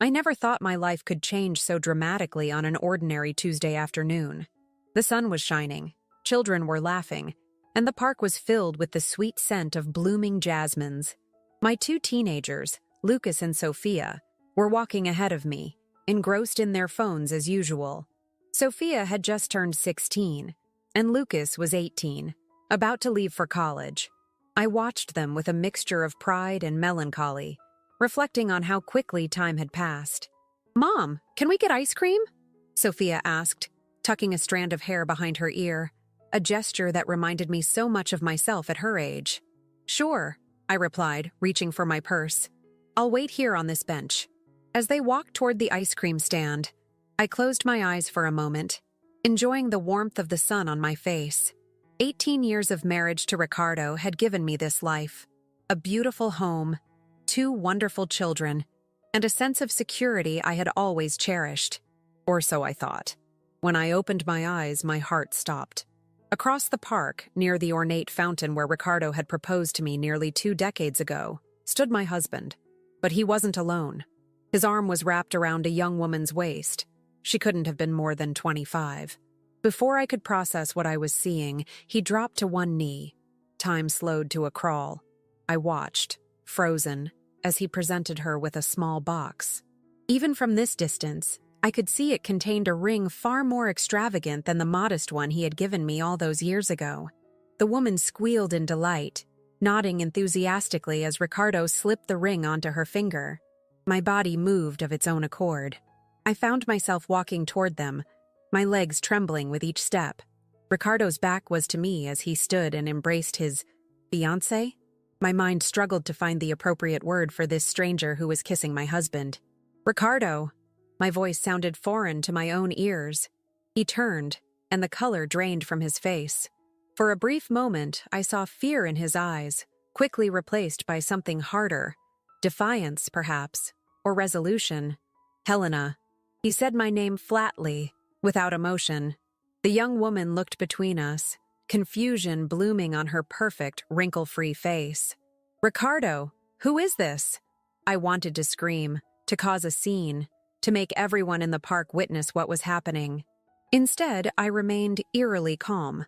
I never thought my life could change so dramatically on an ordinary Tuesday afternoon. The sun was shining, children were laughing, and the park was filled with the sweet scent of blooming jasmines. My two teenagers, Lucas and Sophia, were walking ahead of me, engrossed in their phones as usual. Sophia had just turned 16, and Lucas was 18, about to leave for college. I watched them with a mixture of pride and melancholy, reflecting on how quickly time had passed. "Mom, can we get ice cream?" Sophia asked, tucking a strand of hair behind her ear, a gesture that reminded me so much of myself at her age. "Sure," I replied, reaching for my purse. "I'll wait here on this bench." As they walked toward the ice cream stand, I closed my eyes for a moment, enjoying the warmth of the sun on my face. 18 years of marriage to Ricardo had given me this life. A beautiful home, 2 wonderful children, and a sense of security I had always cherished. Or so I thought. When I opened my eyes, my heart stopped. Across the park, near the ornate fountain where Ricardo had proposed to me nearly 2 decades ago, stood my husband. But he wasn't alone. His arm was wrapped around a young woman's waist. She couldn't have been more than 25. Before I could process what I was seeing, he dropped to one knee. Time slowed to a crawl. I watched, frozen, as he presented her with a small box. Even from this distance, I could see it contained a ring far more extravagant than the modest one he had given me all those years ago. The woman squealed in delight, nodding enthusiastically as Ricardo slipped the ring onto her finger. My body moved of its own accord. I found myself walking toward them, my legs trembling with each step. Ricardo's back was to me as he stood and embraced his fiancée. My mind struggled to find the appropriate word for this stranger who was kissing my husband. "Ricardo!" My voice sounded foreign to my own ears. He turned, and the color drained from his face. For a brief moment, I saw fear in his eyes, quickly replaced by something harder. Defiance, perhaps, or resolution. "Helena." He said my name flatly, without emotion. The young woman looked between us, confusion blooming on her perfect, wrinkle-free face. "Ricardo, who is this?" I wanted to scream, to cause a scene, to make everyone in the park witness what was happening. Instead, I remained eerily calm.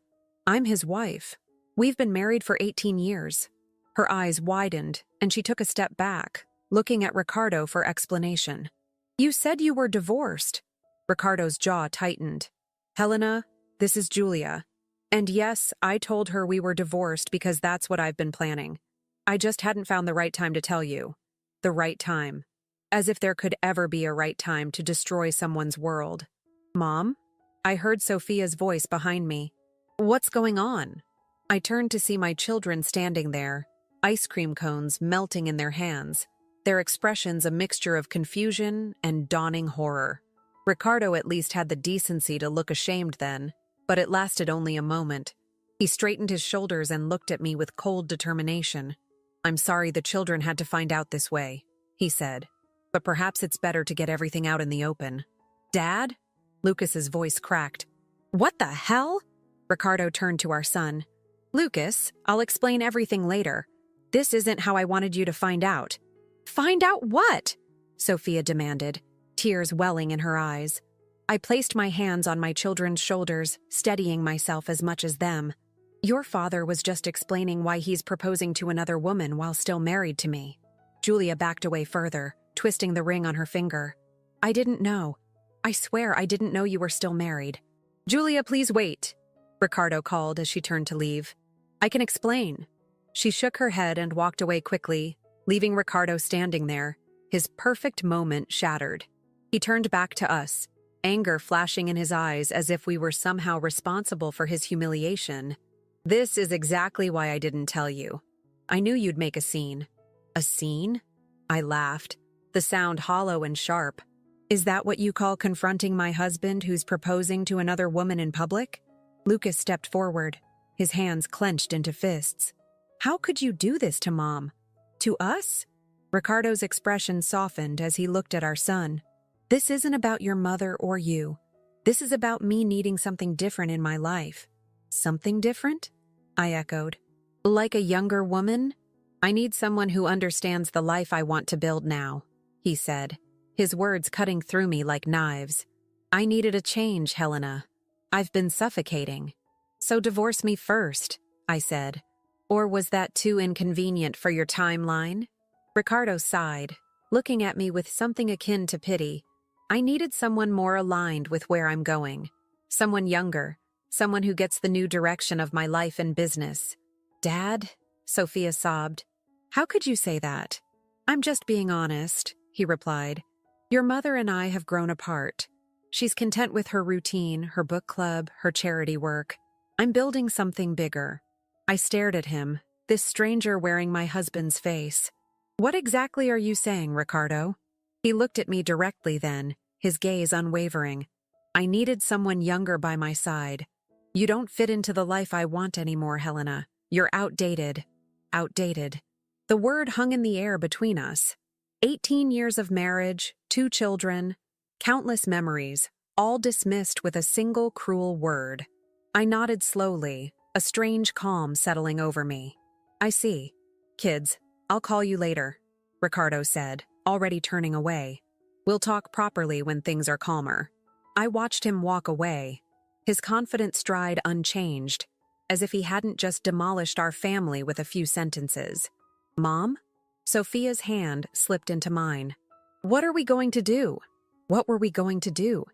"I'm his wife. We've been married for 18 years. Her eyes widened, and she took a step back, looking at Ricardo for explanation. "You said you were divorced." Ricardo's jaw tightened. "Helena, this is Julia. And yes, I told her we were divorced because that's what I've been planning. I just hadn't found the right time to tell you. The right time. As if there could ever be a right time to destroy someone's world." "Mom?" I heard Sophia's voice behind me. "What's going on?" I turned to see my children standing there, ice cream cones melting in their hands, their expressions a mixture of confusion and dawning horror. Ricardo at least had the decency to look ashamed then, but it lasted only a moment. He straightened his shoulders and looked at me with cold determination. "I'm sorry the children had to find out this way," he said, "but perhaps it's better to get everything out in the open." "Dad?" Lucas's voice cracked. "What the hell?" Ricardo turned to our son. "Lucas, I'll explain everything later. This isn't how I wanted you to find out." "Find out what?" Sophia demanded, tears welling in her eyes. I placed my hands on my children's shoulders, steadying myself as much as them. "Your father was just explaining why he's proposing to another woman while still married to me." Julia backed away further, twisting the ring on her finger. "I didn't know. I swear I didn't know you were still married." "Julia, please wait," Ricardo called as she turned to leave. "I can explain." She shook her head and walked away quickly, leaving Ricardo standing there, his perfect moment shattered. He turned back to us, anger flashing in his eyes as if we were somehow responsible for his humiliation. "This is exactly why I didn't tell you. I knew you'd make a scene." "A scene?" I laughed, the sound hollow and sharp. "Is that what you call confronting my husband who's proposing to another woman in public?" Lucas stepped forward, his hands clenched into fists. "How could you do this to Mom? To us?" Ricardo's expression softened as he looked at our son. "This isn't about your mother or you. This is about me needing something different in my life." "Something different?" I echoed. "Like a younger woman? I need someone who understands the life I want to build now," he said. his words cutting through me like knives. I needed a change, Helena. I've been suffocating. So divorce me first, I said. Or was that too inconvenient for your timeline? Ricardo sighed, looking at me with something akin to pity. I needed someone more aligned with where I'm going. Someone younger. Someone who gets the new direction of my life and business. Dad? Sophia sobbed. How could you say that? I'm just being honest, he replied. Your mother and I have grown apart. She's content with her routine, her book club, her charity work. I'm building something bigger. I stared at him, this stranger wearing my husband's face. What exactly are you saying, Ricardo? He looked at me directly then, his gaze unwavering. I needed someone younger by my side. You don't fit into the life I want anymore, Helena. You're outdated. Outdated. The word hung in the air between us. 18 years of marriage, 2 children, countless memories, all dismissed with a single cruel word. I nodded slowly, a strange calm settling over me. I see. Kids, I'll call you later, Ricardo said, already turning away. We'll talk properly when things are calmer. I watched him walk away, his confident stride unchanged, as if he hadn't just demolished our family with a few sentences. Mom? Sophia's hand slipped into mine. What are we going to do? What were we going to do?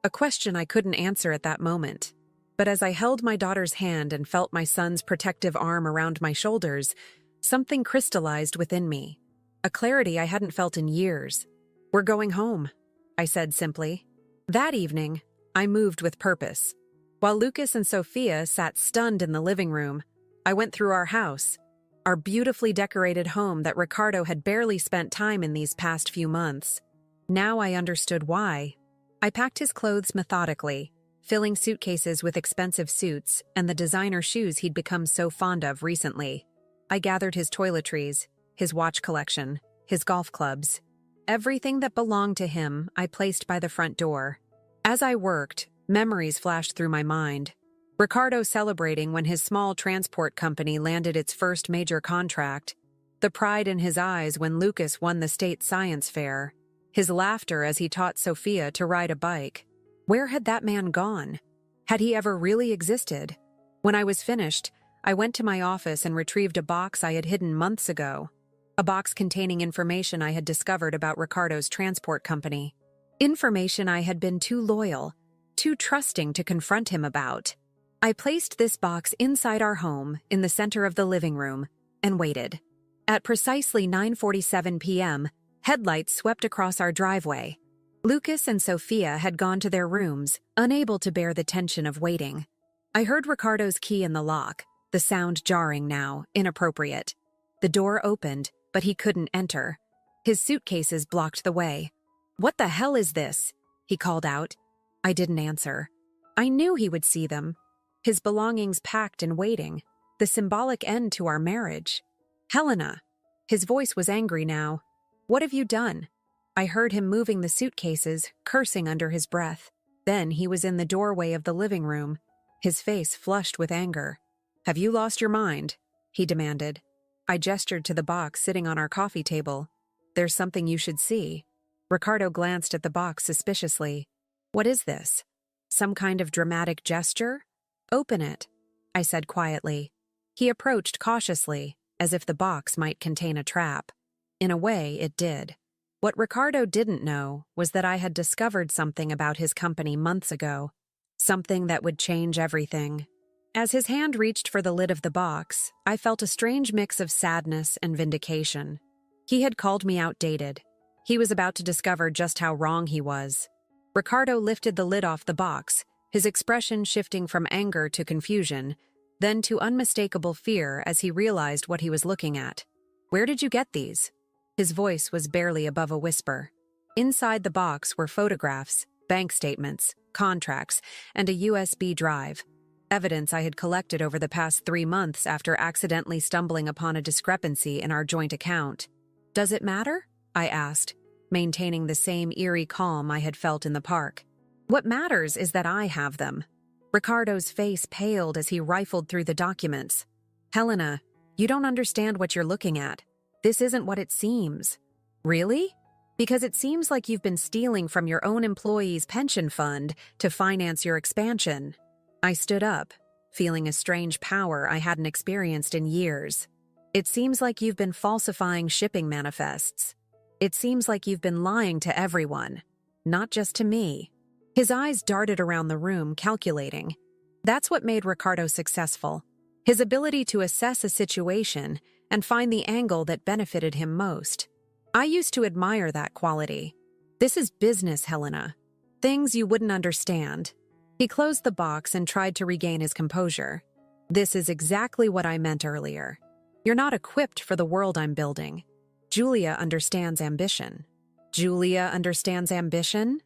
A question I couldn't answer at that moment. But as I held my daughter's hand and felt my son's protective arm around my shoulders, something crystallized within me. A clarity I hadn't felt in years. We're going home, I said simply. That evening, I moved with purpose. While Lucas and Sophia sat stunned in the living room, I went through our house, our beautifully decorated home that Ricardo had barely spent time in these past few months. Now I understood why. I packed his clothes methodically, filling suitcases with expensive suits and the designer shoes he'd become so fond of recently. I gathered his toiletries, his watch collection, his golf clubs. Everything that belonged to him I placed by the front door. As I worked, memories flashed through my mind. Ricardo celebrating when his small transport company landed its first major contract, the pride in his eyes when Lucas won the state science fair, his laughter as he taught Sophia to ride a bike. Where had that man gone? Had he ever really existed? When I was finished, I went to my office and retrieved a box I had hidden months ago. A box containing information I had discovered about Ricardo's transport company. Information I had been too loyal, too trusting to confront him about. I placed this box inside our home, in the center of the living room, and waited. At precisely 9:47 p.m., headlights swept across our driveway. Lucas and Sophia had gone to their rooms, unable to bear the tension of waiting. I heard Ricardo's key in the lock, the sound jarring now, inappropriate. The door opened, but he couldn't enter. His suitcases blocked the way. "What the hell is this?" he called out. I didn't answer. I knew he would see them. His belongings packed and waiting, the symbolic end to our marriage. "Helena!" His voice was angry now. "What have you done?" I heard him moving the suitcases, cursing under his breath. Then he was in the doorway of the living room, his face flushed with anger. "Have you lost your mind?" he demanded. I gestured to the box sitting on our coffee table. "There's something you should see." Ricardo glanced at the box suspiciously. "What is this? Some kind of dramatic gesture?" "Open it," I said quietly. He approached cautiously, as if the box might contain a trap. In a way, it did. What Ricardo didn't know was that I had discovered something about his company months ago. Something that would change everything. As his hand reached for the lid of the box, I felt a strange mix of sadness and vindication. He had called me outdated. He was about to discover just how wrong he was. Ricardo lifted the lid off the box, his expression shifting from anger to confusion, then to unmistakable fear as he realized what he was looking at. "Where did you get these?" His voice was barely above a whisper. Inside the box were photographs, bank statements, contracts, and a USB drive. Evidence I had collected over the past 3 months after accidentally stumbling upon a discrepancy in our joint account. "Does it matter?" I asked, maintaining the same eerie calm I had felt in the park. "What matters is that I have them." Ricardo's face paled as he rifled through the documents. "Helena, you don't understand what you're looking at. This isn't what it seems." "Really?" Because it seems like you've been stealing from your own employees' pension fund to finance your expansion. I stood up, feeling a strange power I hadn't experienced in years. It seems like you've been falsifying shipping manifests. It seems like you've been lying to everyone, not just to me. His eyes darted around the room, calculating. That's what made Ricardo successful. His ability to assess a situation and find the angle that benefited him most. I used to admire that quality. This is business, Helena. Things you wouldn't understand. He closed the box and tried to regain his composure. This is exactly what I meant earlier. You're not equipped for the world I'm building. Julia understands ambition. Julia understands ambition?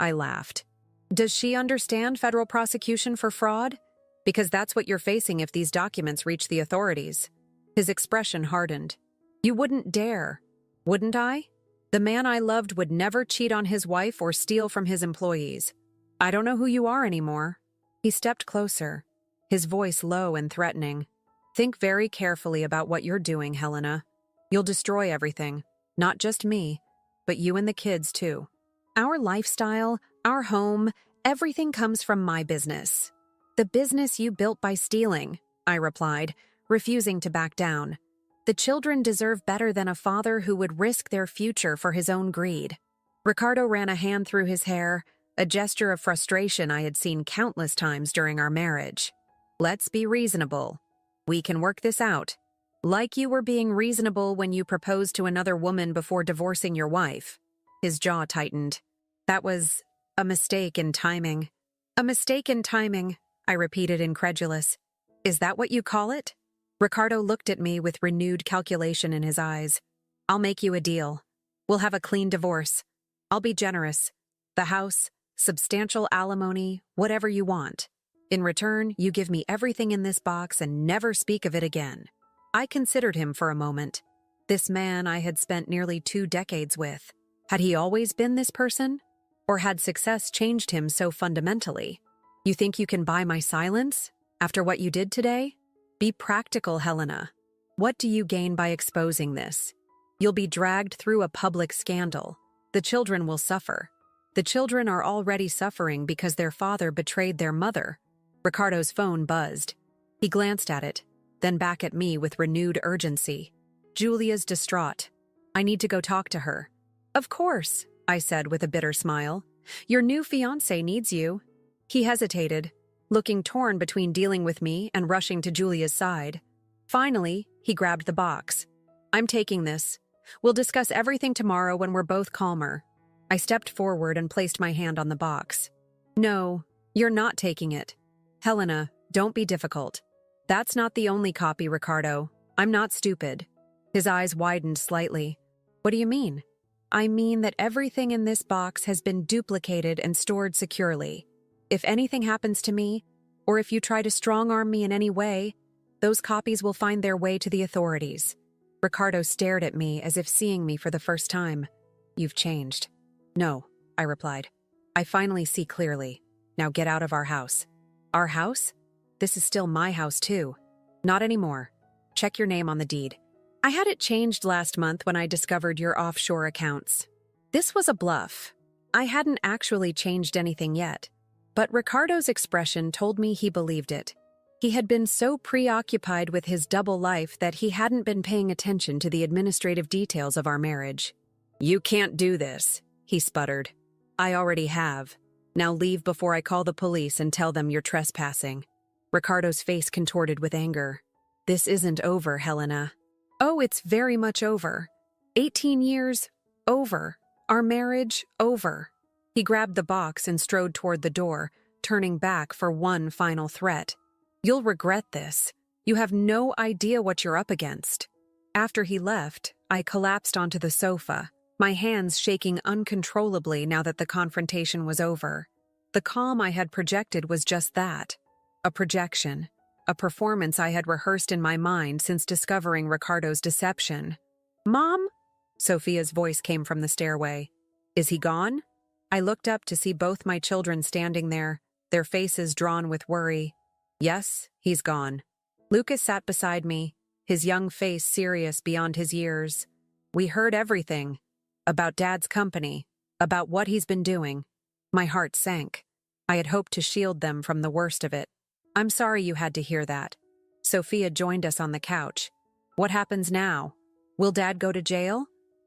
I laughed. Does she understand federal prosecution for fraud? Because that's what you're facing if these documents reach the authorities. His expression hardened. You wouldn't dare. Wouldn't I? The man I loved would never cheat on his wife or steal from his employees. I don't know who you are anymore. He stepped closer, his voice low and threatening. Think very carefully about what you're doing, Helena. You'll destroy everything, not just me, but you and the kids too. Our lifestyle, our home, everything comes from my business. The business you built by stealing, I replied, refusing to back down. The children deserve better than a father who would risk their future for his own greed. Ricardo ran a hand through his hair, a gesture of frustration I had seen countless times during our marriage. Let's be reasonable. We can work this out. Like you were being reasonable when you proposed to another woman before divorcing your wife. His jaw tightened. That was a mistake in timing. A mistake in timing, I repeated, incredulous. Is that what you call it? Ricardo looked at me with renewed calculation in his eyes. I'll make you a deal. We'll have a clean divorce. I'll be generous. The house, substantial alimony, whatever you want. In return, you give me everything in this box and never speak of it again. I considered him for a moment. This man I had spent nearly 2 decades with. Had he always been this person? Or had success changed him so fundamentally? You think you can buy my silence? After what you did today? Be practical, Helena. What do you gain by exposing this? You'll be dragged through a public scandal. The children will suffer. The children are already suffering because their father betrayed their mother. Ricardo's phone buzzed. He glanced at it, then back at me with renewed urgency. Julia's distraught. I need to go talk to her. Of course, I said with a bitter smile. Your new fiancé needs you. He hesitated, looking torn between dealing with me and rushing to Julia's side. Finally, he grabbed the box. I'm taking this. We'll discuss everything tomorrow when we're both calmer. I stepped forward and placed my hand on the box. No, you're not taking it. Helena, don't be difficult. That's not the only copy, Ricardo. I'm not stupid. His eyes widened slightly. What do you mean? I mean that everything in this box has been duplicated and stored securely. If anything happens to me, or if you try to strong-arm me in any way, those copies will find their way to the authorities. Ricardo stared at me as if seeing me for the first time. You've changed. No, I replied. I finally see clearly. Now get out of our house. Our house? This is still my house too. Not anymore. Check your name on the deed. I had it changed last month when I discovered your offshore accounts. This was a bluff. I hadn't actually changed anything yet. But Ricardo's expression told me he believed it. He had been so preoccupied with his double life that he hadn't been paying attention to the administrative details of our marriage. You can't do this, he sputtered. I already have. Now leave before I call the police and tell them you're trespassing. Ricardo's face contorted with anger. This isn't over, Helena. Oh, it's very much over. 18 years, over. Our marriage, over. He grabbed the box and strode toward the door, turning back for one final threat. You'll regret this. You have no idea what you're up against. After he left, I collapsed onto the sofa, my hands shaking uncontrollably now that the confrontation was over. The calm I had projected was just that. A projection. A performance I had rehearsed in my mind since discovering Ricardo's deception. Mom? Sophia's voice came from the stairway. Is he gone? I looked up to see both my children standing there, their faces drawn with worry. Yes, he's gone. Lucas sat beside me, his young face serious beyond his years. We heard everything. about Dad's company, about what he's been doing. My heart sank. I had hoped to shield them from the worst of it. I'm sorry you had to hear that. Sophia joined us on the couch. What happens now? Will Dad go to jail?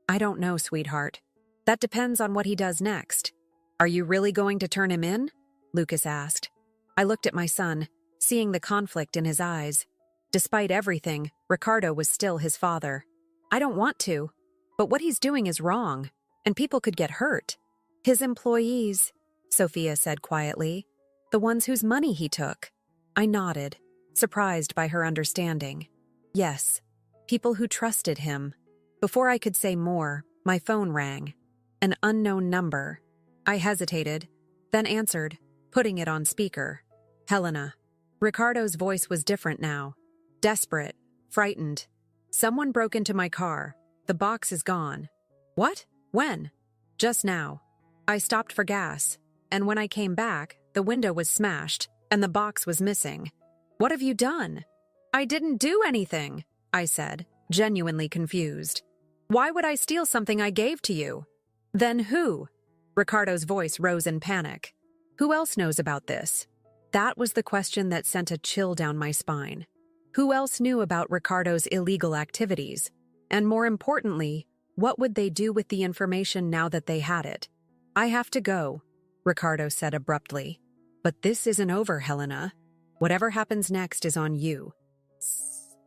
I don't know, sweetheart. That depends on what he does next. Are you really going to turn him in? Lucas asked. I looked at my son, seeing the conflict in his eyes. Despite everything, Ricardo was still his father. I don't want to, but what he's doing is wrong, and people could get hurt. His employees, Sophia said quietly, the ones whose money he took. I nodded, surprised by her understanding. Yes, people who trusted him. Before I could say more, my phone rang. An unknown number. I hesitated, then answered, putting it on speaker. Helena. Ricardo's voice was different now. Desperate, frightened. Someone broke into my car. The box is gone. What? When? Just now. I stopped for gas, and when I came back, the window was smashed, and the box was missing. What have you done? I didn't do anything, I said, genuinely confused. Why would I steal something I gave to you? Then who? Ricardo's voice rose in panic. Who else knows about this? That was the question that sent a chill down my spine. Who else knew about Ricardo's illegal activities? And more importantly, what would they do with the information now that they had it? I have to go, Ricardo said abruptly. But this isn't over, Helena. Whatever happens next is on you.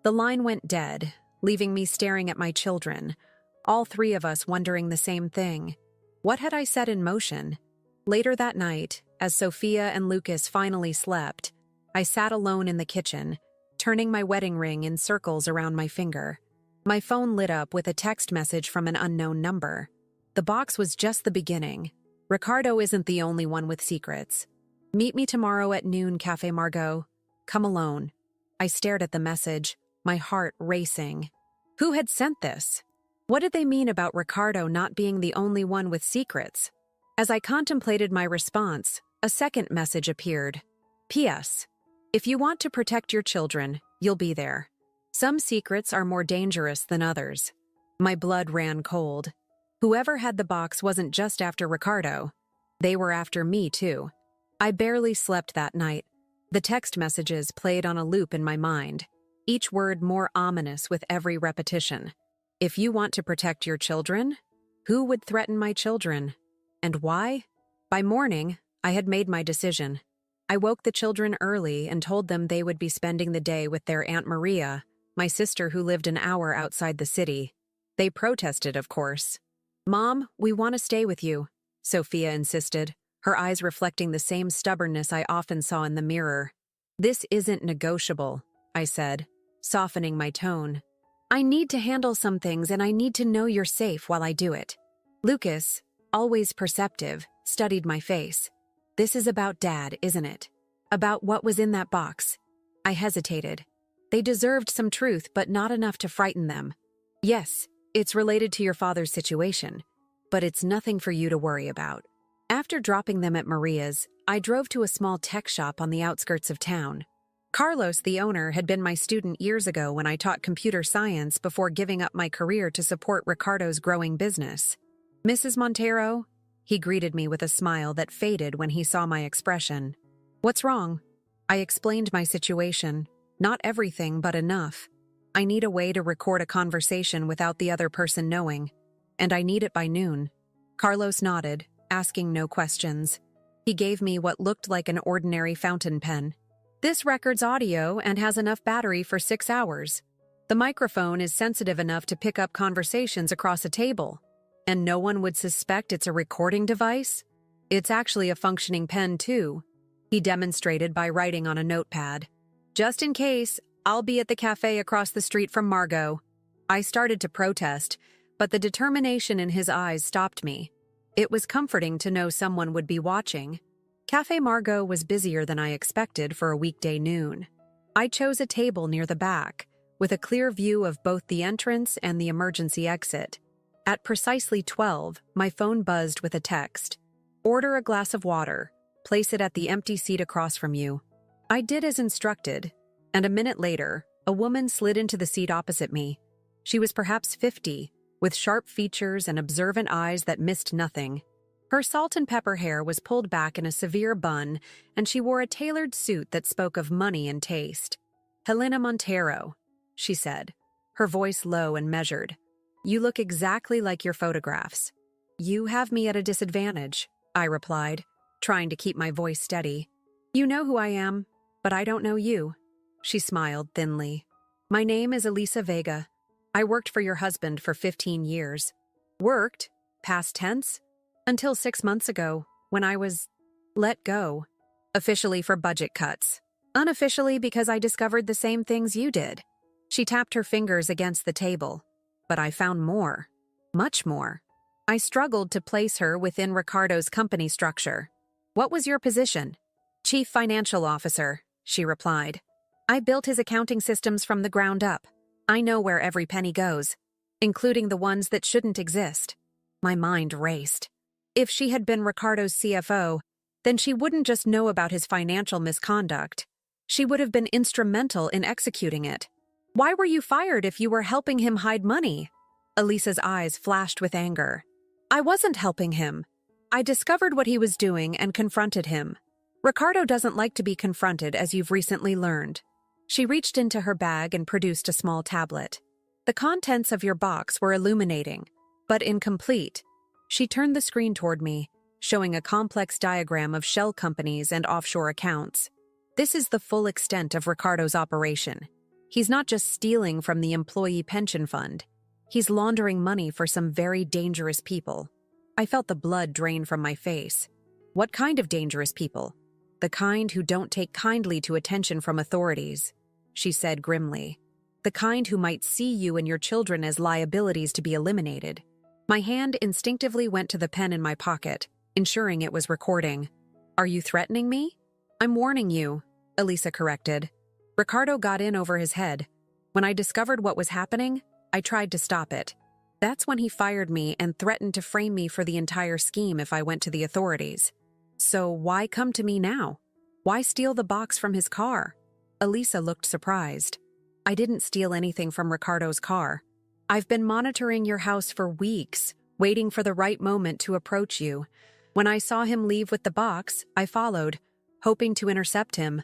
The line went dead, leaving me staring at my children, all three of us wondering the same thing. What had I set in motion? Later that night, as Sophia and Lucas finally slept, I sat alone in the kitchen, turning my wedding ring in circles around my finger. My phone lit up with a text message from an unknown number. The box was just the beginning. Ricardo isn't the only one with secrets. Meet me tomorrow at noon, Café Margot. Come alone. I stared at the message, my heart racing. Who had sent this? What did they mean about Ricardo not being the only one with secrets? As I contemplated my response, a second message appeared. P.S. If you want to protect your children, you'll be there. Some secrets are more dangerous than others. My blood ran cold. Whoever had the box wasn't just after Ricardo. They were after me, too. I barely slept that night. The text messages played on a loop in my mind, each word more ominous with every repetition. If you want to protect your children, who would threaten my children? And why? By morning, I had made my decision. I woke the children early and told them they would be spending the day with their Aunt Maria, my sister who lived an hour outside the city. They protested, of course. Mom, we want to stay with you, Sophia insisted, her eyes reflecting the same stubbornness I often saw in the mirror. This isn't negotiable, I said, softening my tone. I need to handle some things and I need to know you're safe while I do it. Lucas, always perceptive, studied my face. This is about Dad, isn't it? About what was in that box. I hesitated. They deserved some truth, but not enough to frighten them. Yes, it's related to your father's situation, but it's nothing for you to worry about. After dropping them at Maria's, I drove to a small tech shop on the outskirts of town. Carlos, the owner, had been my student years ago when I taught computer science before giving up my career to support Ricardo's growing business. Mrs. Montero? He greeted me with a smile that faded when he saw my expression. What's wrong? I explained my situation. Not everything, but enough. I need a way to record a conversation without the other person knowing, and I need it by noon. Carlos nodded, asking no questions. He gave me what looked like an ordinary fountain pen. This records audio and has enough battery for 6 hours. The microphone is sensitive enough to pick up conversations across a table. And no one would suspect it's a recording device? It's actually a functioning pen, too. He demonstrated by writing on a notepad. Just in case, I'll be at the cafe across the street from Margot. I started to protest, but the determination in his eyes stopped me. It was comforting to know someone would be watching. Café Margot was busier than I expected for a weekday noon. I chose a table near the back, with a clear view of both the entrance and the emergency exit. At precisely 12, my phone buzzed with a text. Order a glass of water. Place it at the empty seat across from you. I did as instructed, and a minute later, a woman slid into the seat opposite me. She was perhaps 50, with sharp features and observant eyes that missed nothing. Her salt and pepper hair was pulled back in a severe bun, and she wore a tailored suit that spoke of money and taste. "Helena Montero," she said, her voice low and measured. "You look exactly like your photographs." "You have me at a disadvantage," I replied, trying to keep my voice steady. "You know who I am, but I don't know you." She smiled thinly. "My name is Elisa Vega. I worked for your husband for 15 years. Worked? Past tense? Until 6 months ago, when I was let go. Officially for budget cuts. Unofficially because I discovered the same things you did." She tapped her fingers against the table. "But I found more. Much more." I struggled to place her within Ricardo's company structure. "What was your position?" "Chief Financial Officer," she replied. "I built his accounting systems from the ground up. I know where every penny goes, including the ones that shouldn't exist." My mind raced. If she had been Ricardo's CFO, then she wouldn't just know about his financial misconduct. She would have been instrumental in executing it. "Why were you fired if you were helping him hide money?" Elisa's eyes flashed with anger. "I wasn't helping him. I discovered what he was doing and confronted him. Ricardo doesn't like to be confronted, as you've recently learned." She reached into her bag and produced a small tablet. "The contents of your box were illuminating, but incomplete." She turned the screen toward me, showing a complex diagram of shell companies and offshore accounts. "This is the full extent of Ricardo's operation. He's not just stealing from the employee pension fund. He's laundering money for some very dangerous people." I felt the blood drain from my face. "What kind of dangerous people?" "The kind who don't take kindly to attention from authorities," she said grimly. "The kind who might see you and your children as liabilities to be eliminated." My hand instinctively went to the pen in my pocket, ensuring it was recording. "Are you threatening me?" "I'm warning you," Elisa corrected. "Ricardo got in over his head. When I discovered what was happening, I tried to stop it. That's when he fired me and threatened to frame me for the entire scheme if I went to the authorities. So why come to me now? Why steal the box from his car?" Elisa looked surprised. "I didn't steal anything from Ricardo's car. I've been monitoring your house for weeks, waiting for the right moment to approach you. When I saw him leave with the box, I followed, hoping to intercept him.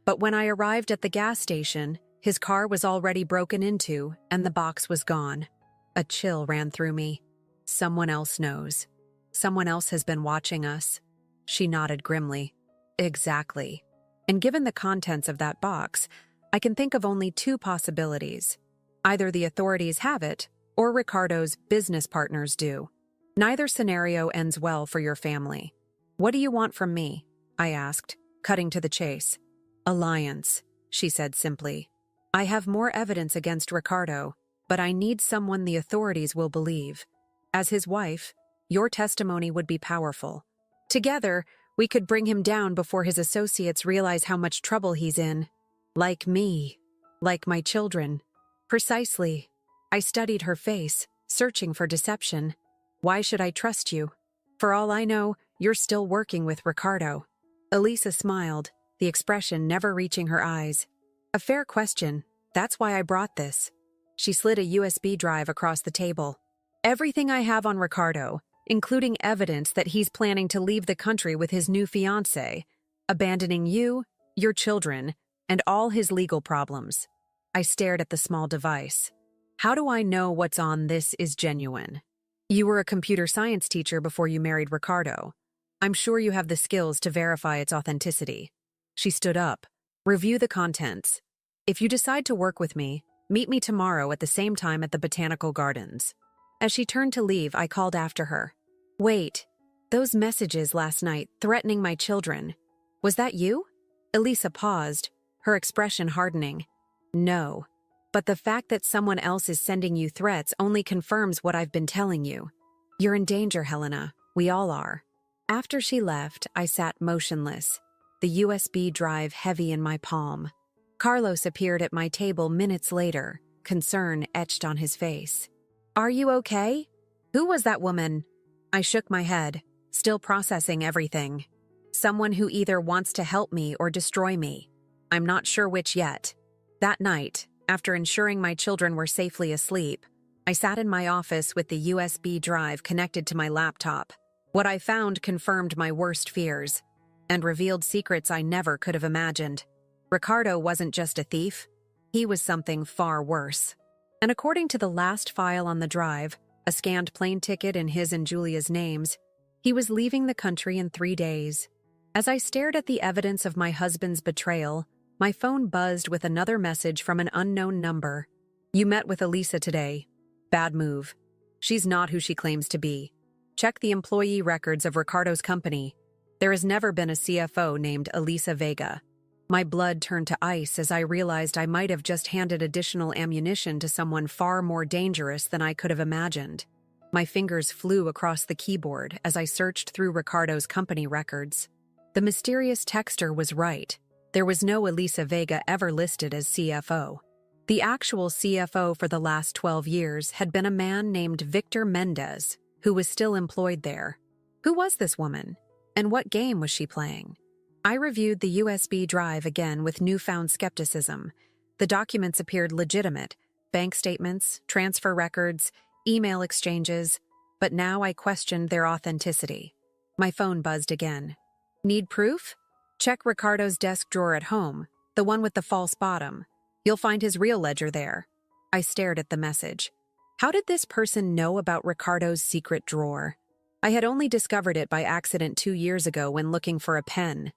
But when I arrived at the gas station, his car was already broken into and the box was gone." A chill ran through me. "Someone else knows. Someone else has been watching us." She nodded grimly. "Exactly. And given the contents of that box, I can think of only two possibilities. Either the authorities have it, or Ricardo's business partners do. Neither scenario ends well for your family." "What do you want from me?" I asked, cutting to the chase. "Alliance," she said simply. "I have more evidence against Ricardo, but I need someone the authorities will believe. As his wife, your testimony would be powerful. Together, we could bring him down before his associates realize how much trouble he's in. Like me. Like my children." "Precisely." I studied her face, searching for deception. "Why should I trust you? For all I know, you're still working with Ricardo." Elisa smiled, the expression never reaching her eyes. "A fair question. That's why I brought this." She slid a USB drive across the table. "Everything I have on Ricardo, including evidence that he's planning to leave the country with his new fiancée, abandoning you, your children, and all his legal problems." I stared at the small device. "How do I know what's on this is genuine?" "You were a computer science teacher before you married Ricardo. I'm sure you have the skills to verify its authenticity." She stood up. "Review the contents. If you decide to work with me, meet me tomorrow at the same time at the Botanical Gardens." As she turned to leave, I called after her. "Wait, those messages last night threatening my children. Was that you?" Elisa paused, her expression hardening. "No, but the fact that someone else is sending you threats only confirms what I've been telling you. You're in danger, Helena. We all are." After she left, I sat motionless, the USB drive heavy in my palm. Carlos appeared at my table minutes later, concern etched on his face. "Are you okay? Who was that woman?" I shook my head, still processing everything. "Someone who either wants to help me or destroy me. I'm not sure which yet." That night, after ensuring my children were safely asleep, I sat in my office with the USB drive connected to my laptop. What I found confirmed my worst fears and revealed secrets I never could have imagined. Ricardo wasn't just a thief. He was something far worse. And according to the last file on the drive, a scanned plane ticket in his and Julia's names, he was leaving the country in 3 days. As I stared at the evidence of my husband's betrayal, my phone buzzed with another message from an unknown number. You met with Elisa today. Bad move. She's not who she claims to be. Check the employee records of Ricardo's company. There has never been a CFO named Elisa Vega. My blood turned to ice as I realized I might have just handed additional ammunition to someone far more dangerous than I could have imagined. My fingers flew across the keyboard as I searched through Ricardo's company records. The mysterious texter was right. There was no Elisa Vega ever listed as CFO. The actual CFO for the last 12 years had been a man named Victor Mendez, who was still employed there. Who was this woman? And what game was she playing? I reviewed the USB drive again with newfound skepticism. The documents appeared legitimate: bank statements, transfer records, email exchanges, but now I questioned their authenticity. My phone buzzed again. Need proof? Check Ricardo's desk drawer at home, the one with the false bottom. You'll find his real ledger there. I stared at the message. How did this person know about Ricardo's secret drawer? I had only discovered it by accident 2 years ago when looking for a pen.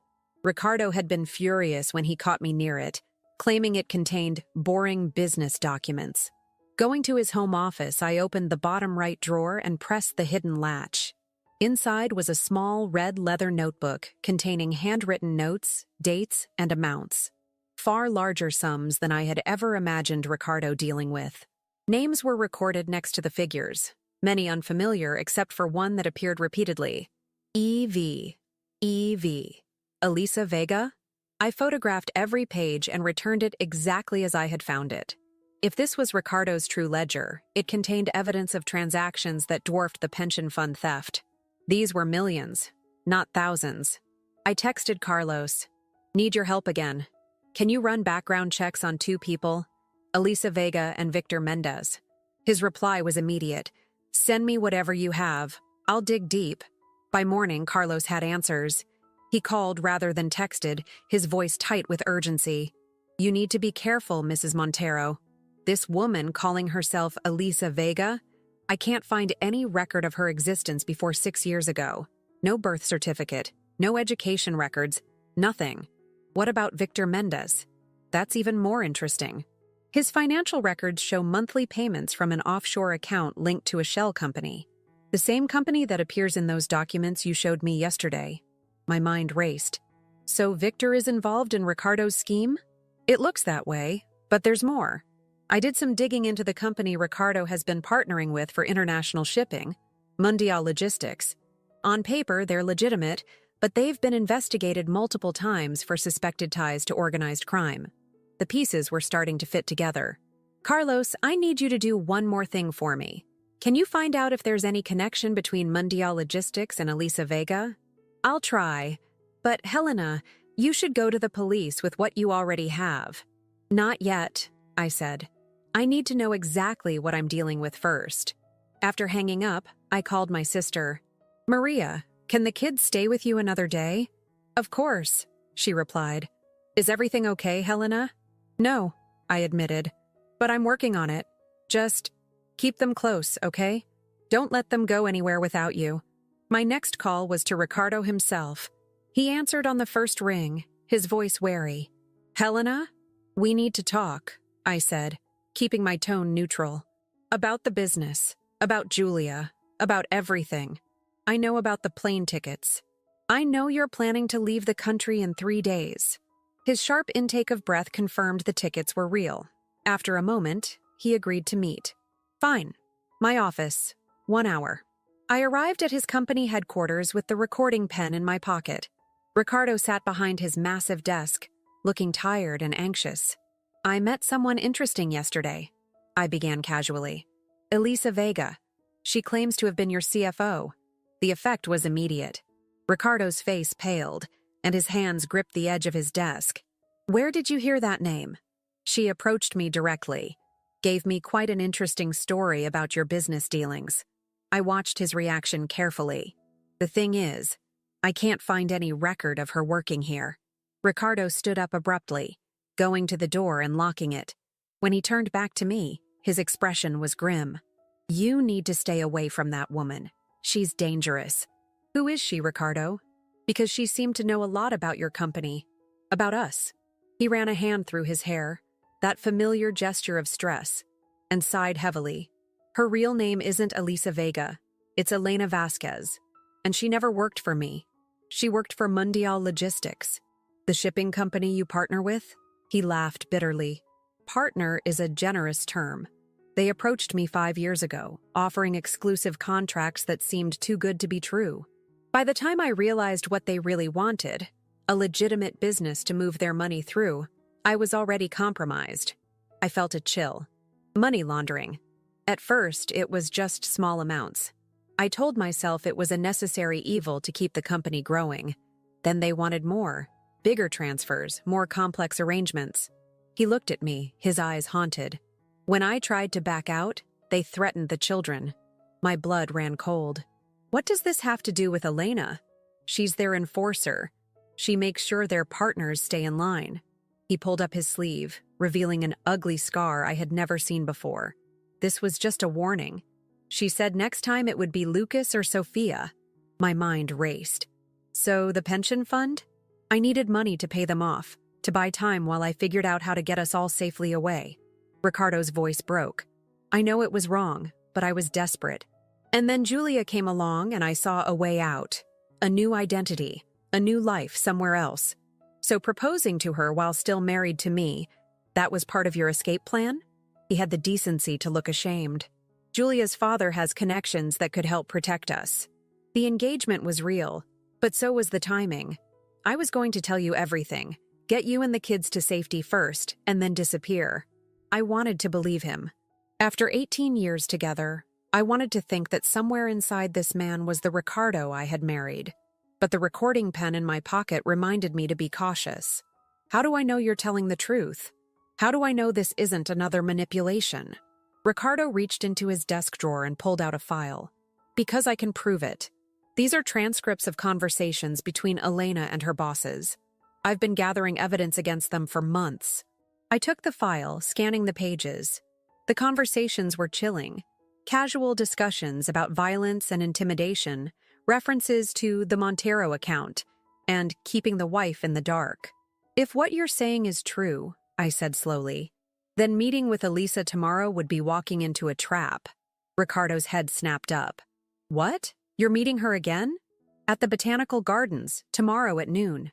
Ricardo had been furious when he caught me near it, claiming it contained boring business documents. Going to his home office, I opened the bottom right drawer and pressed the hidden latch. Inside was a small red leather notebook containing handwritten notes, dates, and amounts. Far larger sums than I had ever imagined Ricardo dealing with. Names were recorded next to the figures, many unfamiliar except for one that appeared repeatedly. E.V. Elisa Vega? I photographed every page and returned it exactly as I had found it. If this was Ricardo's true ledger, it contained evidence of transactions that dwarfed the pension fund theft. These were millions, not thousands. I texted Carlos. Need your help again. Can you run background checks on 2 people? Elisa Vega and Victor Mendez. His reply was immediate. Send me whatever you have. I'll dig deep. By morning, Carlos had answers. He called rather than texted, his voice tight with urgency. You need to be careful, Mrs. Montero. This woman calling herself Elisa Vega? I can't find any record of her existence before 6 years ago. No birth certificate, no education records, nothing. What about Victor Mendez? That's even more interesting. His financial records show monthly payments from an offshore account linked to a shell company. The same company that appears in those documents you showed me yesterday. My mind raced. So Victor is involved in Ricardo's scheme? It looks that way, but there's more. I did some digging into the company Ricardo has been partnering with for international shipping, Mundial Logistics. On paper, they're legitimate, but they've been investigated multiple times for suspected ties to organized crime. The pieces were starting to fit together. Carlos, I need you to do one more thing for me. Can you find out if there's any connection between Mundial Logistics and Elisa Vega? I'll try, but Helena, you should go to the police with what you already have. Not yet, I said. I need to know exactly what I'm dealing with first. After hanging up, I called my sister. Maria, can the kids stay with you another day? Of course, she replied. Is everything okay, Helena? No, I admitted, but I'm working on it. Just keep them close, okay? Don't let them go anywhere without you. My next call was to Ricardo himself. He answered on the first ring, his voice wary. Helena, we need to talk, I said, keeping my tone neutral. About the business, about Julia, about everything. I know about the plane tickets. I know you're planning to leave the country in 3 days. His sharp intake of breath confirmed the tickets were real. After a moment, he agreed to meet. Fine. My office. 1 hour. I arrived at his company headquarters with the recording pen in my pocket. Ricardo sat behind his massive desk, looking tired and anxious. I met someone interesting yesterday, I began casually. Elisa Vega. She claims to have been your CFO. The effect was immediate. Ricardo's face paled, and his hands gripped the edge of his desk. Where did you hear that name? She approached me directly. Gave me quite an interesting story about your business dealings. I watched his reaction carefully. The thing is, I can't find any record of her working here. Ricardo stood up abruptly, going to the door and locking it. When he turned back to me, his expression was grim. You need to stay away from that woman. She's dangerous. Who is she, Ricardo? Because she seemed to know a lot about your company. About us. He ran a hand through his hair, that familiar gesture of stress, and sighed heavily. Her real name isn't Elisa Vega. It's Elena Vasquez. And she never worked for me. She worked for Mundial Logistics. The shipping company you partner with? He laughed bitterly. Partner is a generous term. They approached me 5 years ago, offering exclusive contracts that seemed too good to be true. By the time I realized what they really wanted, a legitimate business to move their money through, I was already compromised. I felt a chill. Money laundering. At first, it was just small amounts. I told myself it was a necessary evil to keep the company growing. Then they wanted more. Bigger transfers, more complex arrangements. He looked at me, his eyes haunted. When I tried to back out, they threatened the children. My blood ran cold. What does this have to do with Elena? She's their enforcer. She makes sure their partners stay in line. He pulled up his sleeve, revealing an ugly scar I had never seen before. This was just a warning. She said next time it would be Lucas or Sophia. My mind raced. So the pension fund? I needed money to pay them off, to buy time while I figured out how to get us all safely away. Ricardo's voice broke. I know it was wrong, but I was desperate. And then Julia came along and I saw a way out. A new identity, a new life somewhere else. So proposing to her while still married to me, that was part of your escape plan? He had the decency to look ashamed. Julia's father has connections that could help protect us. The engagement was real, but so was the timing. I was going to tell you everything, get you and the kids to safety first, and then disappear. I wanted to believe him. After 18 years together, I wanted to think that somewhere inside this man was the Ricardo I had married. But the recording pen in my pocket reminded me to be cautious. How do I know you're telling the truth? How do I know this isn't another manipulation? Ricardo reached into his desk drawer and pulled out a file. Because I can prove it. These are transcripts of conversations between Elena and her bosses. I've been gathering evidence against them for months. I took the file, scanning the pages. The conversations were chilling. Casual discussions about violence and intimidation, references to the Montero account, and keeping the wife in the dark. If what you're saying is true, I said slowly, then meeting with Elisa tomorrow would be walking into a trap. Ricardo's head snapped up. What? You're meeting her again? At the Botanical Gardens, tomorrow at noon.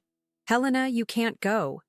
Helena, you can't go.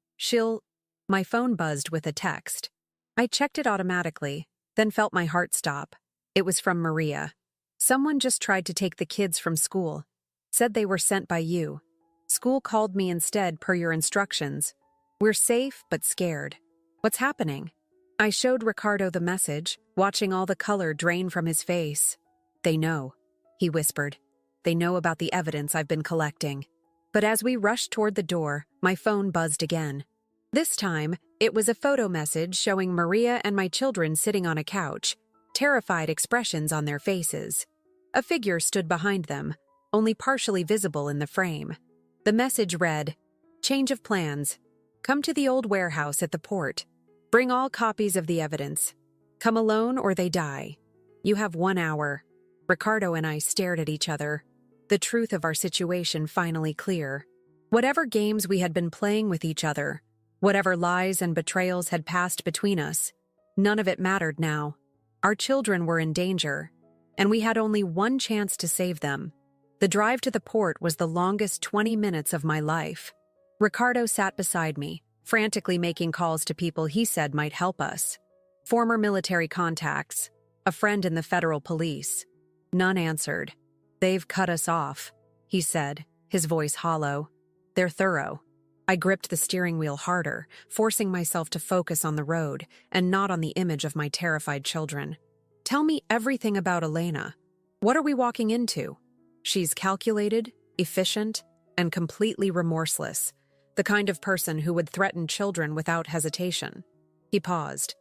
My phone buzzed with a text. I checked it automatically, then felt my heart stop. It was from Maria. Someone just tried to take the kids from school. Said they were sent by you. School called me instead per your instructions. We're safe, but scared. What's happening? I showed Ricardo the message, watching all the color drain from his face. They know, he whispered. They know about the evidence I've been collecting. But as we rushed toward the door, my phone buzzed again. This time, it was a photo message showing Maria and my children sitting on a couch, terrified expressions on their faces. A figure stood behind them, only partially visible in the frame. The message read, "Change of plans. Come to the old warehouse at the port. Bring all copies of the evidence. Come alone or they die. You have 1 hour." Ricardo and I stared at each other, the truth of our situation finally clear. Whatever games we had been playing with each other, whatever lies and betrayals had passed between us, none of it mattered now. Our children were in danger, and we had only one chance to save them. The drive to the port was the longest 20 minutes of my life. Ricardo sat beside me, frantically making calls to people he said might help us. Former military contacts, a friend in the federal police. None answered. "They've cut us off," he said, his voice hollow. "They're thorough." I gripped the steering wheel harder, forcing myself to focus on the road and not on the image of my terrified children. "Tell me everything about Elena. What are we walking into?" She's calculated, efficient, and completely remorseless, the kind of person who would threaten children without hesitation. He paused.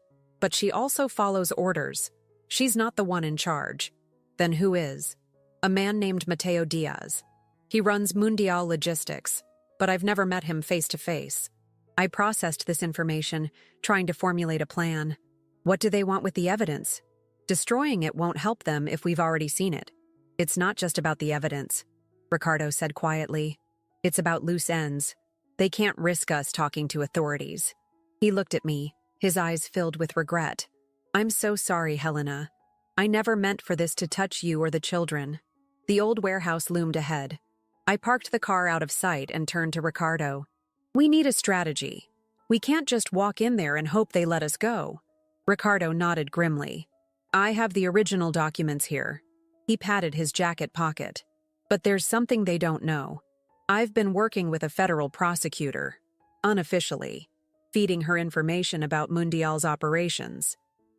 But she also follows orders. She's not the one in charge. Then who is? A man named Mateo Diaz. He runs Mundial Logistics, but I've never met him face to face. I processed this information, trying to formulate a plan. What do they want with the evidence? Destroying it won't help them if we've already seen it. It's not just about the evidence, Ricardo said quietly. It's about loose ends. They can't risk us talking to authorities. He looked at me, his eyes filled with regret. I'm so sorry, Helena. I never meant for this to touch you or the children. The old warehouse loomed ahead. I parked the car out of sight and turned to Ricardo. We need a strategy. We can't just walk in there and hope they let us go. Ricardo nodded grimly. I have the original documents here. He patted his jacket pocket. But there's something they don't know. I've been working with a federal prosecutor, unofficially, feeding her information about Mundial's operations.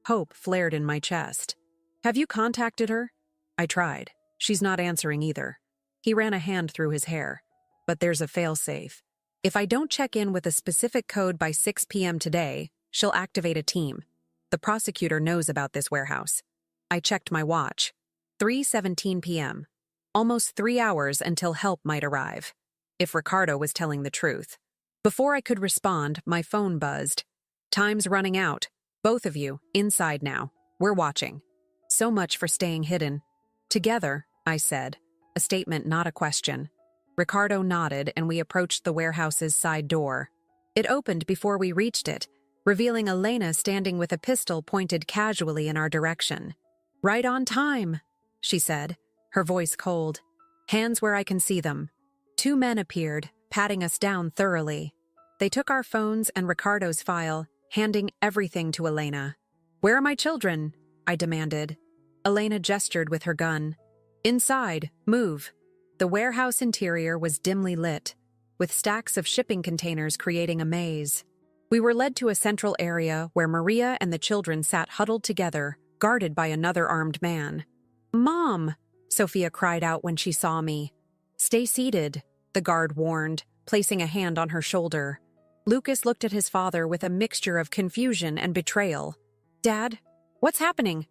Hope flared in my chest. Have you contacted her? I tried. She's not answering either. He ran a hand through his hair. But there's a failsafe. If I don't check in with a specific code by 6 p.m. today, she'll activate a team. The prosecutor knows about this warehouse. I checked my watch. 3:17 p.m. Almost 3 hours until help might arrive. If Ricardo was telling the truth. Before I could respond, my phone buzzed. Time's running out. Both of you, inside now. We're watching. So much for staying hidden. Together, I said. A statement, not a question. Ricardo nodded and we approached the warehouse's side door. It opened before we reached it, revealing Elena standing with a pistol pointed casually in our direction. Right on time, she said, her voice cold. Hands where I can see them. 2 men appeared, patting us down thoroughly. They took our phones and Ricardo's file, handing everything to Elena. Where are my children? I demanded. Elena gestured with her gun. Inside, move. The warehouse interior was dimly lit, with stacks of shipping containers creating a maze. We were led to a central area where Maria and the children sat huddled together, guarded by another armed man. Mom! Sophia cried out when she saw me. Stay seated, the guard warned, placing a hand on her shoulder. Lucas looked at his father with a mixture of confusion and betrayal. Dad, what's happening?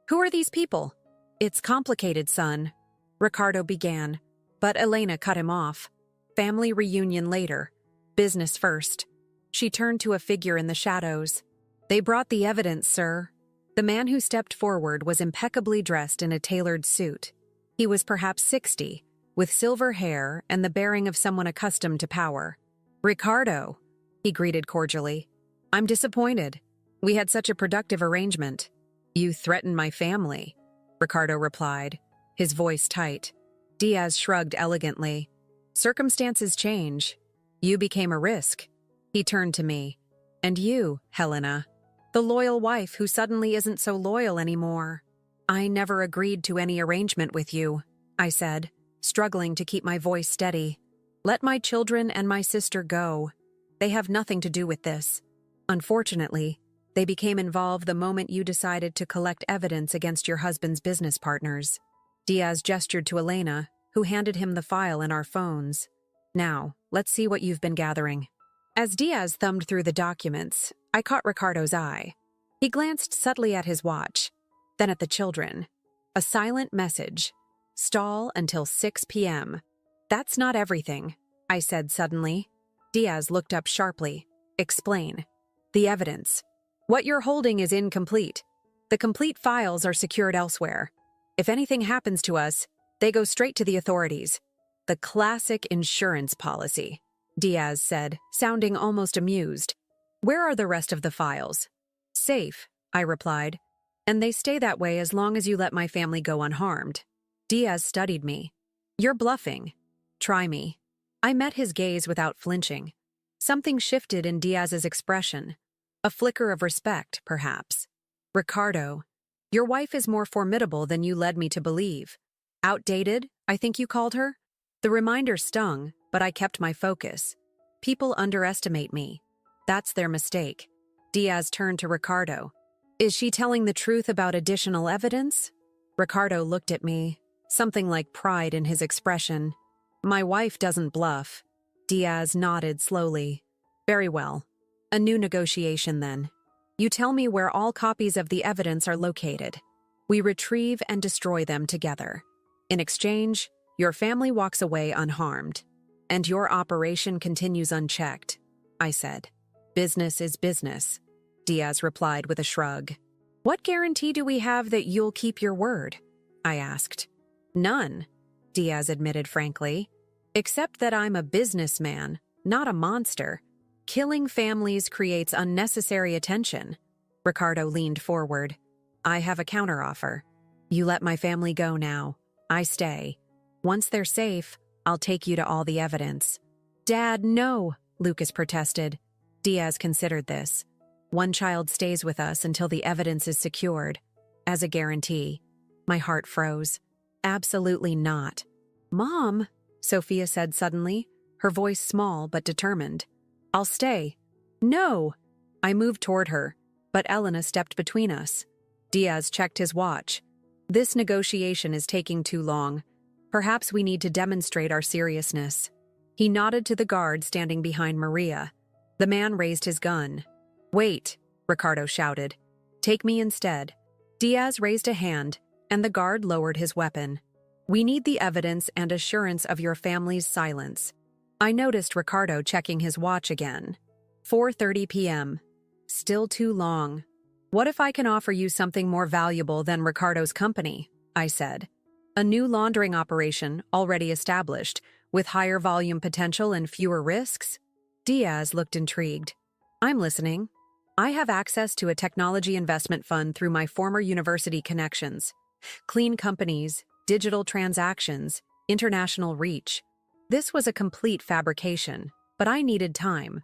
Who are these people? It's complicated, son, Ricardo began, but Elena cut him off. Family reunion later. Business first. She turned to a figure in the shadows. They brought the evidence, sir. The man who stepped forward was impeccably dressed in a tailored suit. He was perhaps 60, with silver hair and the bearing of someone accustomed to power. Ricardo, he greeted cordially. I'm disappointed. We had such a productive arrangement. You threatened my family, Ricardo replied, his voice tight. Diaz shrugged elegantly. Circumstances change. You became a risk. He turned to me. And you, Helena, the loyal wife who suddenly isn't so loyal anymore. I never agreed to any arrangement with you, I said, struggling to keep my voice steady. Let my children and my sister go. They have nothing to do with this. Unfortunately, they became involved the moment you decided to collect evidence against your husband's business partners. Diaz gestured to Elena, who handed him the file and our phones. Now, let's see what you've been gathering. As Diaz thumbed through the documents, I caught Ricardo's eye. He glanced subtly at his watch, then at the children. A silent message. Stall until 6 p.m. That's not everything, I said suddenly. Diaz looked up sharply. Explain. The evidence. What you're holding is incomplete. The complete files are secured elsewhere. If anything happens to us, they go straight to the authorities. The classic insurance policy, Diaz said, sounding almost amused. Where are the rest of the files? Safe, I replied. And they stay that way as long as you let my family go unharmed. Diaz studied me. You're bluffing. Try me. I met his gaze without flinching. Something shifted in Diaz's expression. A flicker of respect, perhaps. Ricardo, your wife is more formidable than you led me to believe. Outdated, I think you called her? The reminder stung, but I kept my focus. People underestimate me. That's their mistake. Diaz turned to Ricardo. Is she telling the truth about additional evidence? Ricardo looked at me, something like pride in his expression. My wife doesn't bluff. Diaz nodded slowly. Very well. A new negotiation then. You tell me where all copies of the evidence are located. We retrieve and destroy them together. In exchange, your family walks away unharmed. And your operation continues unchecked, I said. Business is business, Diaz replied with a shrug. What guarantee do we have that you'll keep your word? I asked. None, Diaz admitted frankly. Except that I'm a businessman, not a monster. Killing families creates unnecessary attention. Ricardo leaned forward. I have a counteroffer. You let my family go now. I stay. Once they're safe, I'll take you to all the evidence. Dad, no, Lucas protested. Diaz considered this. One child stays with us until the evidence is secured. As a guarantee. My heart froze. Absolutely not. Mom, Sophia said suddenly, her voice small but determined. I'll stay. No! I moved toward her, but Elena stepped between us. Diaz checked his watch. This negotiation is taking too long. Perhaps we need to demonstrate our seriousness. He nodded to the guard standing behind Maria. The man raised his gun. Wait, Ricardo shouted. Take me instead. Diaz raised a hand, and the guard lowered his weapon. We need the evidence and assurance of your family's silence. I noticed Ricardo checking his watch again. 4:30 p.m. Still too long. What if I can offer you something more valuable than Ricardo's company? I said. A new laundering operation, already established, with higher volume potential and fewer risks? Diaz looked intrigued. I'm listening. I have access to a technology investment fund through my former university connections. Clean companies, digital transactions, international reach. This was a complete fabrication, but I needed time.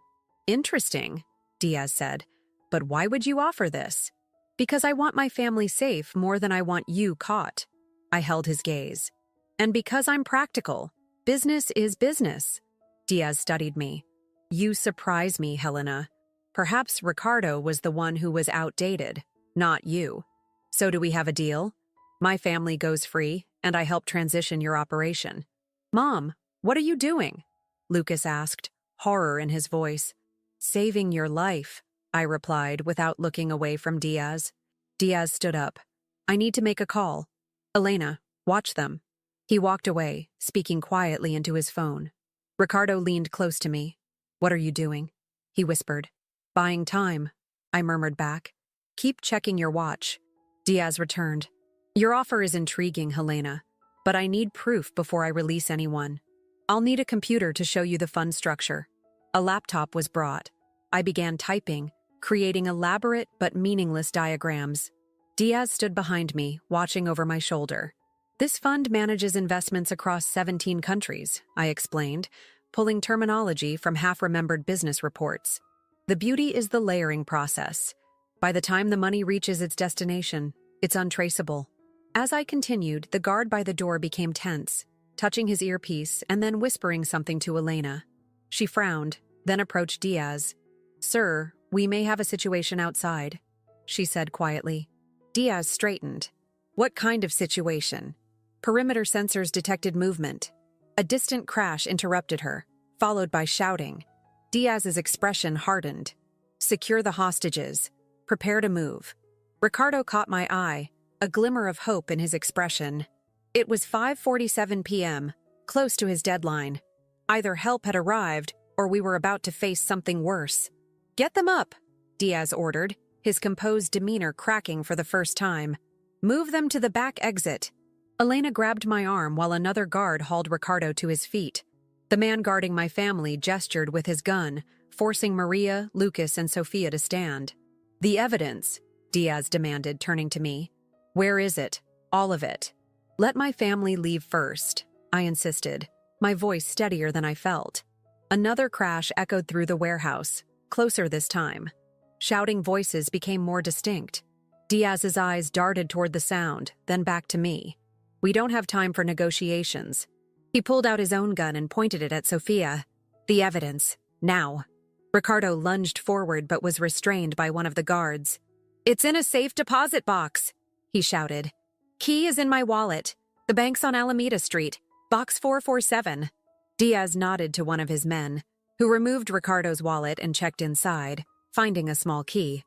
Interesting, Diaz said. But why would you offer this? Because I want my family safe more than I want you caught. I held his gaze. And because I'm practical. Business is business. Diaz studied me. You surprise me, Helena. Perhaps Ricardo was the one who was outdated, not you. So do we have a deal? My family goes free, and I help transition your operation. Mom, what are you doing? Lucas asked, horror in his voice. Saving your life, I replied without looking away from Diaz. Diaz stood up. I need to make a call. Elena, watch them. He walked away, speaking quietly into his phone. Ricardo leaned close to me. What are you doing? He whispered. Buying time, I murmured back. Keep checking your watch. Diaz returned. Your offer is intriguing, Helena, but I need proof before I release anyone. I'll need a computer to show you the fund structure. A laptop was brought. I began typing, creating elaborate but meaningless diagrams. Diaz stood behind me, watching over my shoulder. This fund manages investments across 17 countries, I explained, pulling terminology from half-remembered business reports. The beauty is the layering process. By the time the money reaches its destination, it's untraceable. As I continued, the guard by the door became tense, touching his earpiece and then whispering something to Elena. She frowned, then approached Diaz. Sir, we may have a situation outside, she said quietly. Diaz straightened. What kind of situation? Perimeter sensors detected movement. A distant crash interrupted her, followed by shouting. Diaz's expression hardened. Secure the hostages. Prepare to move. Ricardo caught my eye, a glimmer of hope in his expression. It was 5:47 p.m., close to his deadline. Either help had arrived, or we were about to face something worse. Get them up, Diaz ordered, his composed demeanor cracking for the first time. Move them to the back exit. Elena grabbed my arm while another guard hauled Ricardo to his feet. The man guarding my family gestured with his gun, forcing Maria, Lucas, and Sophia to stand. The evidence, Diaz demanded, turning to me. Where is it? All of it. Let my family leave first, I insisted, my voice steadier than I felt. Another crash echoed through the warehouse, closer this time. Shouting voices became more distinct. Diaz's eyes darted toward the sound, then back to me. We don't have time for negotiations. He pulled out his own gun and pointed it at Sophia. The evidence. Now. Ricardo lunged forward but was restrained by one of the guards. It's in a safe deposit box, he shouted. Key is in my wallet. The bank's on Alameda Street, box 447. Diaz nodded to one of his men, who removed Ricardo's wallet and checked inside, finding a small key.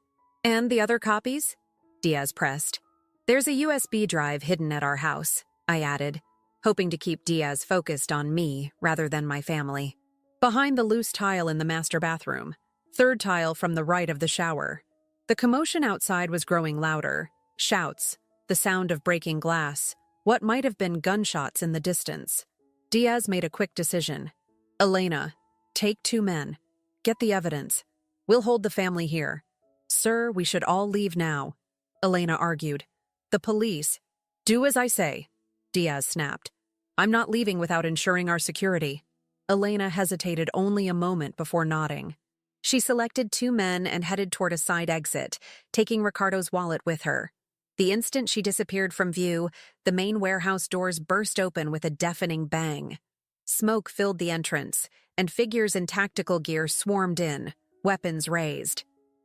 And the other copies? Diaz pressed. There's a USB drive hidden at our house, I added, hoping to keep Diaz focused on me rather than my family. Behind the loose tile in the master bathroom, third tile from the right of the shower. The commotion outside was growing louder. Shouts, the sound of breaking glass, what might have been gunshots in the distance. Diaz made a quick decision. Elena, take 2 men. Get the evidence. We'll hold the family here. Sir, we should all leave now, Elena argued. The police. Do as I say, Diaz snapped. I'm not leaving without ensuring our security. Elena hesitated only a moment before nodding. She selected 2 men and headed toward a side exit, taking Ricardo's wallet with her. The instant she disappeared from view, the main warehouse doors burst open with a deafening bang. Smoke filled the entrance, and figures in tactical gear swarmed in, weapons raised.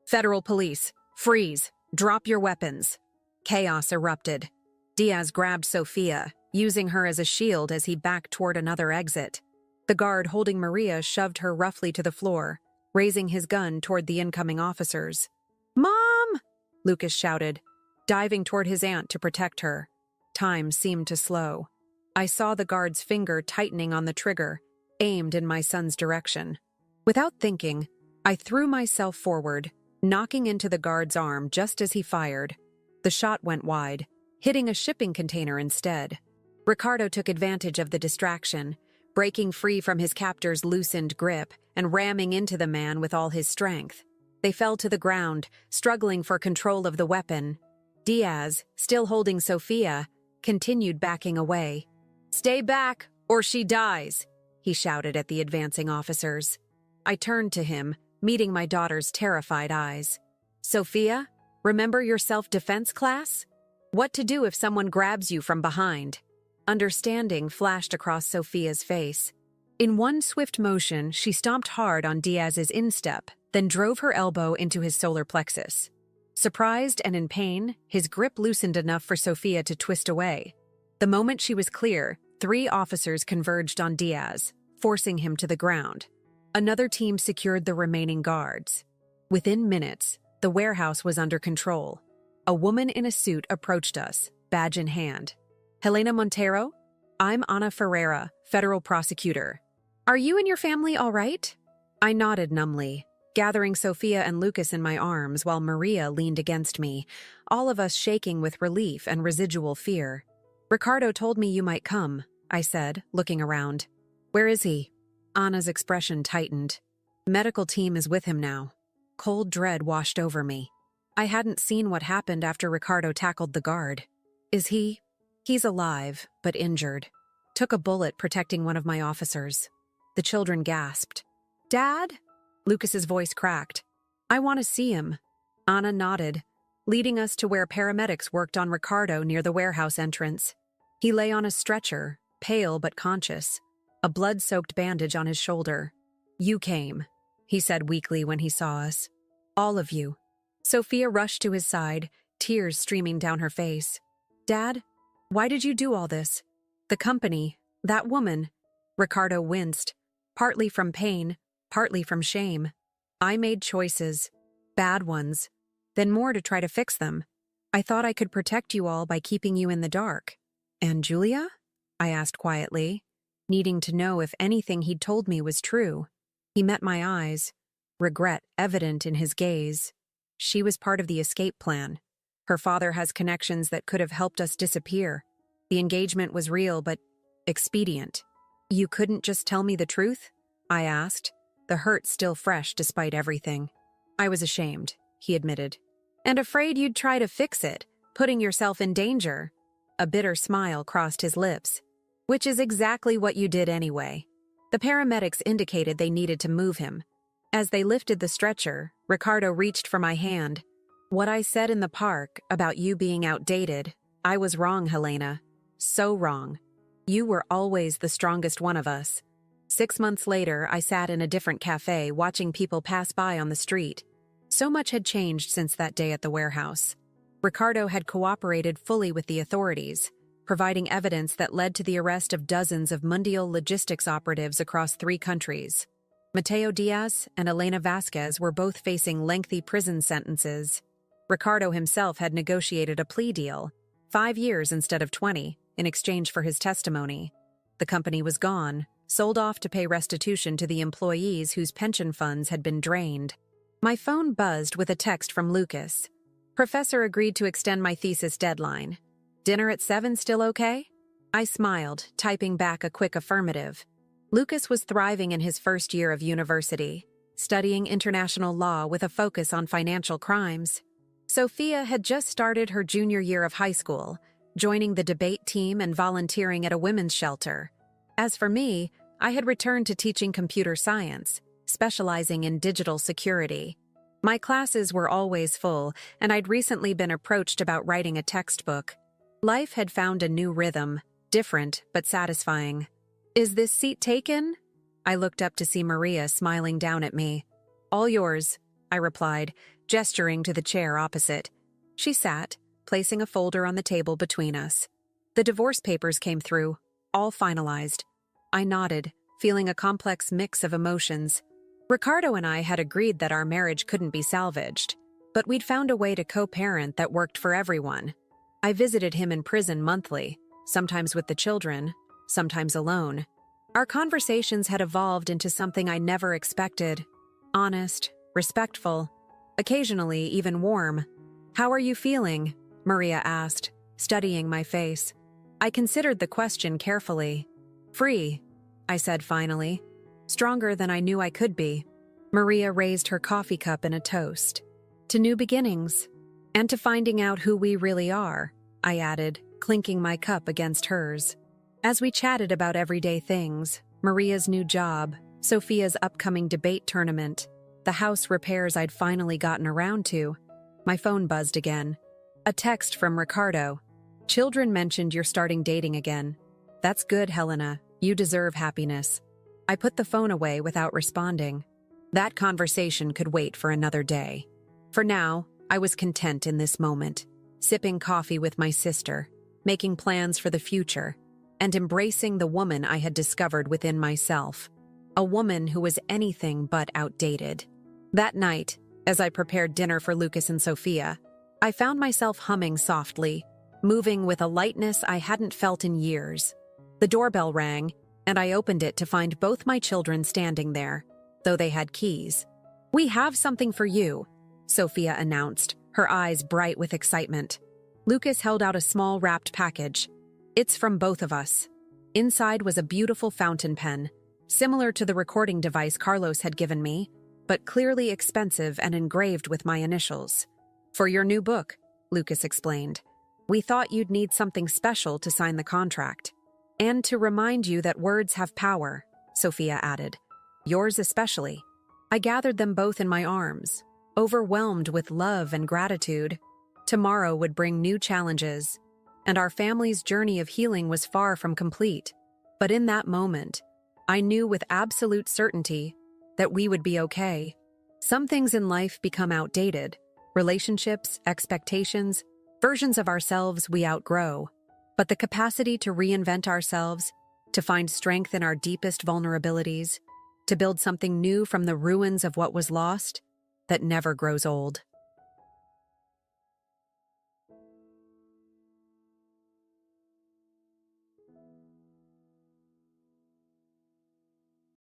Federal police, freeze, drop your weapons. Chaos erupted. Diaz grabbed Sofia, using her as a shield as he backed toward another exit. The guard holding Maria shoved her roughly to the floor, raising his gun toward the incoming officers. Mom! Lucas shouted, diving toward his aunt to protect her. Time seemed to slow. I saw the guard's finger tightening on the trigger, aimed in my son's direction. Without thinking, I threw myself forward, knocking into the guard's arm just as he fired. The shot went wide, hitting a shipping container instead. Ricardo took advantage of the distraction, breaking free from his captor's loosened grip and ramming into the man with all his strength. They fell to the ground, struggling for control of the weapon. Diaz, still holding Sofia, continued backing away. "Stay back, or she dies," he shouted at the advancing officers. I turned to him, meeting my daughter's terrified eyes. "Sofia, remember your self-defense class? What to do if someone grabs you from behind?" Understanding flashed across Sofia's face. In one swift motion, she stomped hard on Diaz's instep, then drove her elbow into his solar plexus. Surprised and in pain, his grip loosened enough for Sofia to twist away. The moment she was clear, 3 officers converged on Diaz, forcing him to the ground. Another team secured the remaining guards. Within minutes, the warehouse was under control. A woman in a suit approached us, badge in hand. "Helena Montero? I'm Ana Ferreira, federal prosecutor. Are you and your family all right?" I nodded numbly, gathering Sofia and Lucas in my arms while Maria leaned against me, all of us shaking with relief and residual fear. "Ricardo told me you might come," I said, looking around. "Where is he?" Anna's expression tightened. "Medical team is with him now." Cold dread washed over me. I hadn't seen what happened after Ricardo tackled the guard. "Is he?" "He's alive, but injured. Took a bullet protecting one of my officers." The children gasped. "Dad?" Lucas's voice cracked. "I want to see him." Anna nodded, leading us to where paramedics worked on Ricardo near the warehouse entrance. He lay on a stretcher, pale but conscious, a blood-soaked bandage on his shoulder. "You came," he said weakly when he saw us. "All of you." Sofia rushed to his side, tears streaming down her face. "Dad, why did you do all this? The company, that woman." Ricardo winced, partly from pain, partly from shame. "I made choices, bad ones, then more to try to fix them. I thought I could protect you all by keeping you in the dark." "And Julia?" I asked quietly, needing to know if anything he'd told me was true. He met my eyes, regret evident in his gaze. "She was part of the escape plan. Her father has connections that could have helped us disappear. The engagement was real, but expedient." "You couldn't just tell me the truth?" I asked, the hurt still fresh despite everything. "I was ashamed," he admitted. "And afraid you'd try to fix it, putting yourself in danger." A bitter smile crossed his lips. "Which is exactly what you did anyway." The paramedics indicated they needed to move him. As they lifted the stretcher, Ricardo reached for my hand. "What I said in the park about you being outdated, I was wrong, Helena. So wrong. You were always the strongest one of us." 6 months later, I sat in a different cafe watching people pass by on the street. So much had changed since that day at the warehouse. Ricardo had cooperated fully with the authorities, providing evidence that led to the arrest of dozens of Mundial logistics operatives across 3 countries. Mateo Diaz and Elena Vasquez were both facing lengthy prison sentences. Ricardo himself had negotiated a plea deal, 5 years instead of 20, in exchange for his testimony. The company was gone, sold off to pay restitution to the employees whose pension funds had been drained. My phone buzzed with a text from Lucas. Professor agreed to extend my thesis deadline. Dinner at 7 still okay? I smiled, typing back a quick affirmative. Lucas was thriving in his first year of university, studying international law with a focus on financial crimes. Sophia had just started her junior year of high school, joining the debate team and volunteering at a women's shelter. As for me, I had returned to teaching computer science, specializing in digital security. My classes were always full, and I'd recently been approached about writing a textbook. Life had found a new rhythm, different but satisfying. "Is this seat taken?" I looked up to see Maria smiling down at me. "All yours," I replied, gesturing to the chair opposite. She sat, placing a folder on the table between us. The divorce papers came through, all finalized. I nodded, feeling a complex mix of emotions. Ricardo and I had agreed that our marriage couldn't be salvaged, but we'd found a way to co-parent that worked for everyone. I visited him in prison monthly, sometimes with the children, sometimes alone. Our conversations had evolved into something I never expected. Honest, respectful, occasionally even warm. "How are you feeling?" Maria asked, studying my face. I considered the question carefully. "Free," I said finally. "Stronger than I knew I could be." Maria raised her coffee cup in a toast. "To new beginnings. And to finding out who we really are," I added, clinking my cup against hers. As we chatted about everyday things, Maria's new job, Sophia's upcoming debate tournament, the house repairs I'd finally gotten around to, my phone buzzed again. A text from Ricardo. "Children mentioned you're starting dating again. That's good, Helena. You deserve happiness." I put the phone away without responding. That conversation could wait for another day. For now, I was content in this moment, sipping coffee with my sister, making plans for the future, and embracing the woman I had discovered within myself, a woman who was anything but outdated. That night, as I prepared dinner for Lucas and Sophia, I found myself humming softly, moving with a lightness I hadn't felt in years. The doorbell rang, and I opened it to find both my children standing there, though they had keys. "We have something for you," Sophia announced, her eyes bright with excitement. Lucas held out a small wrapped package. "It's from both of us." Inside was a beautiful fountain pen, similar to the recording device Carlos had given me, but clearly expensive and engraved with my initials. "For your new book," Lucas explained. "We thought you'd need something special to sign the contract. And to remind you that words have power," Sophia added. "Yours especially." I gathered them both in my arms, overwhelmed with love and gratitude. Tomorrow would bring new challenges, and our family's journey of healing was far from complete. But in that moment, I knew with absolute certainty that we would be okay. Some things in life become outdated: relationships, expectations, versions of ourselves we outgrow. But the capacity to reinvent ourselves, to find strength in our deepest vulnerabilities, to build something new from the ruins of what was lost, that never grows old.